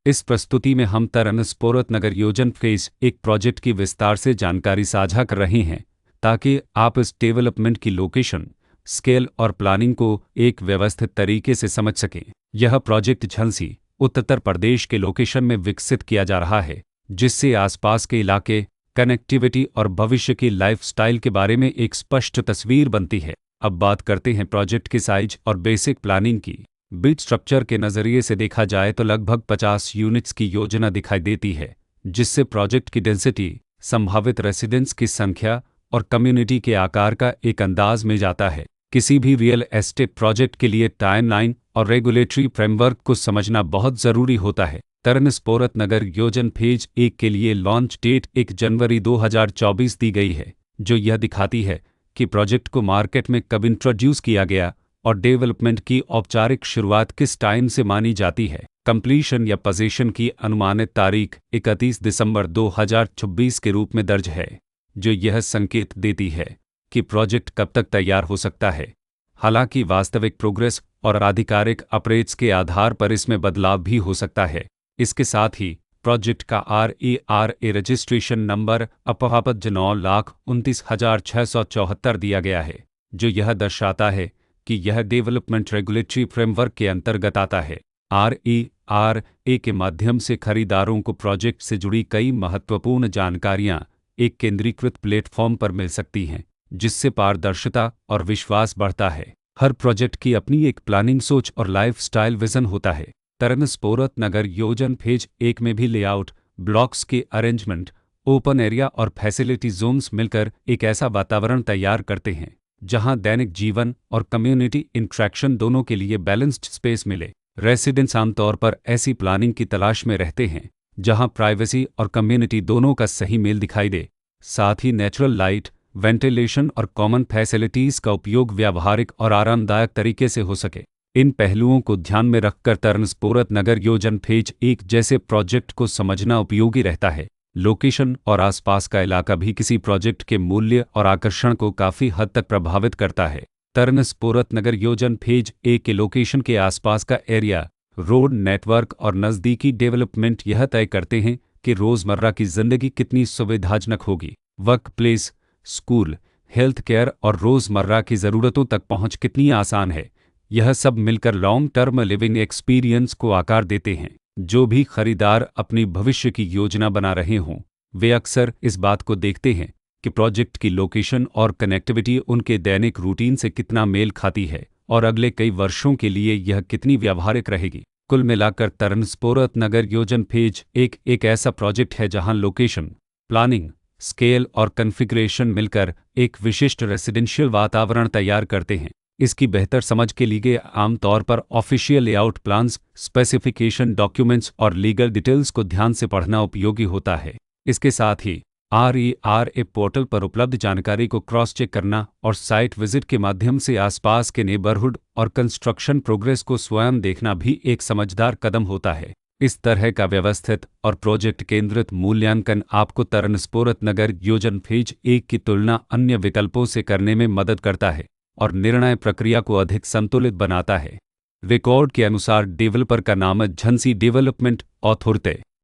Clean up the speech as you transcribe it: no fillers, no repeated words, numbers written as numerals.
इस प्रस्तुति में हम तरनस्पोरत नगर योजन फेज एक प्रोजेक्ट की विस्तार से जानकारी साझा कर रहे हैं ताकि आप इस डेवलपमेंट की लोकेशन, स्केल और प्लानिंग को एक व्यवस्थित तरीके से समझ सकें। यह प्रोजेक्ट झांसी, उत्तर प्रदेश के लोकेशन में विकसित किया जा रहा है, जिससे आसपास के इलाके, कनेक्टिविटी और भविष्य की लाइफस्टाइल के बारे में एक स्पष्ट तस्वीर बनती है। अब बात करते हैं प्रोजेक्ट के साइज और बेसिक प्लानिंग की। बिट स्ट्रक्चर के नज़रिए से देखा जाए तो लगभग 50 यूनिट्स की योजना दिखाई देती है, जिससे प्रोजेक्ट की डेंसिटी, संभावित रेसिडेंट्स की संख्या और कम्युनिटी के आकार का एक अंदाज मिल जाता है। किसी भी रियल एस्टेट प्रोजेक्ट के लिए टाइमलाइन और रेगुलेटरी फ्रेमवर्क को समझना बहुत ज़रूरी होता है। तरनस्पोरत नगर योजन फेज 1 के लिए लॉन्च डेट 1 जनवरी 2024 दी गई है, जो यह दिखाती है कि प्रोजेक्ट को मार्केट में कब इंट्रोड्यूस किया गया और डेवलपमेंट की औपचारिक शुरुआत किस टाइम से मानी जाती है। कंप्लीशन या पोजीशन की अनुमानित तारीख 31 दिसंबर 2026 के रूप में दर्ज है, जो यह संकेत देती है कि प्रोजेक्ट कब तक तैयार हो सकता है। हालांकि वास्तविक प्रोग्रेस और आधिकारिक अपडेट्स के आधार पर इसमें बदलाव भी हो सकता है। इसके साथ ही प्रोजेक्ट का RERA रजिस्ट्रेशन नंबर अपापत 9,29,674 दिया गया है, जो यह दर्शाता है कि यह डेवलपमेंट रेगुलेटरी फ्रेमवर्क के अंतर्गत आता है। RERA के माध्यम से खरीदारों को प्रोजेक्ट से जुड़ी कई महत्वपूर्ण जानकारियां एक केंद्रीकृत प्लेटफॉर्म पर मिल सकती हैं, जिससे पारदर्शिता और विश्वास बढ़ता है। हर प्रोजेक्ट की अपनी एक प्लानिंग सोच और लाइफस्टाइल विजन होता है। तरनस्पोरत नगर योजन फेज 1 में भी लेआउट, ब्लॉक्स के अरेंजमेंट, ओपन एरिया और फैसिलिटी जोन्स मिलकर एक ऐसा वातावरण तैयार करते हैं जहां दैनिक जीवन और कम्युनिटी इंट्रैक्शन दोनों के लिए बैलेंस्ड स्पेस मिले। रेसिडेंट्स आमतौर पर ऐसी प्लानिंग की तलाश में रहते हैं जहां प्राइवेसी और कम्युनिटी दोनों का सही मेल दिखाई दे। साथ ही नेचुरल लाइट, वेंटिलेशन और कॉमन फैसिलिटीज़ का उपयोग व्यावहारिक और आरामदायक तरीके से हो सके। इन पहलुओं को ध्यान में रखकर तरनस्पोरत नगर योजन फेज 1 जैसे प्रोजेक्ट को समझना उपयोगी रहता है। लोकेशन और आसपास का इलाका भी किसी प्रोजेक्ट के मूल्य और आकर्षण को काफ़ी हद तक प्रभावित करता है। तरनस्पोरत नगर योजन फेज 1 के लोकेशन के आसपास का एरिया, रोड नेटवर्क और नज़दीकी डेवलपमेंट यह तय करते हैं कि रोज़मर्रा की ज़िंदगी कितनी सुविधाजनक होगी। Work place, school, health care और रोज़मर्रा की ज़रूरतों तक पहुँच कितनी आसान है। यह सब मिलकर लॉन्ग टर्म लिविंग एक्सपीरियंस को आकार देते हैं। जो भी खरीदार अपनी भविष्य की योजना बना रहे हों, वे अक्सर इस बात को देखते हैं कि प्रोजेक्ट की लोकेशन और कनेक्टिविटी उनके दैनिक रूटीन से कितना मेल खाती है और अगले कई वर्षों के लिए यह कितनी व्यावहारिक रहेगी। कुल मिलाकर तरनस्पोरत नगर योजन फेज 1 एक ऐसा प्रोजेक्ट है जहां लोकेशन, प्लानिंग, स्केल और कॉन्फ़िगरेशन मिलकर एक विशिष्ट रेसिडेंशियल वातावरण तैयार करते हैं। इसकी बेहतर समझ के लिए आमतौर पर official layout plans, specification documents और लीगल डिटेल्स को ध्यान से पढ़ना उपयोगी होता है। इसके साथ ही RERA पोर्टल पर उपलब्ध जानकारी को क्रॉस चेक करना और साइट विजिट के माध्यम से आसपास के नेबरहुड और कंस्ट्रक्शन प्रोग्रेस को स्वयं देखना भी एक समझदार कदम होता है। इस तरह का व्यवस्थित और प्रोजेक्ट केंद्रित मूल्यांकन आपको तरनस्पोरत नगर योजन फेज 1 की तुलना अन्य विकल्पों से करने में मदद करता है और निर्णय प्रक्रिया को अधिक संतुलित बनाता है। रिकॉर्ड के अनुसार डेवलपर का नाम झांसी डेवलपमेंट अथॉरिटी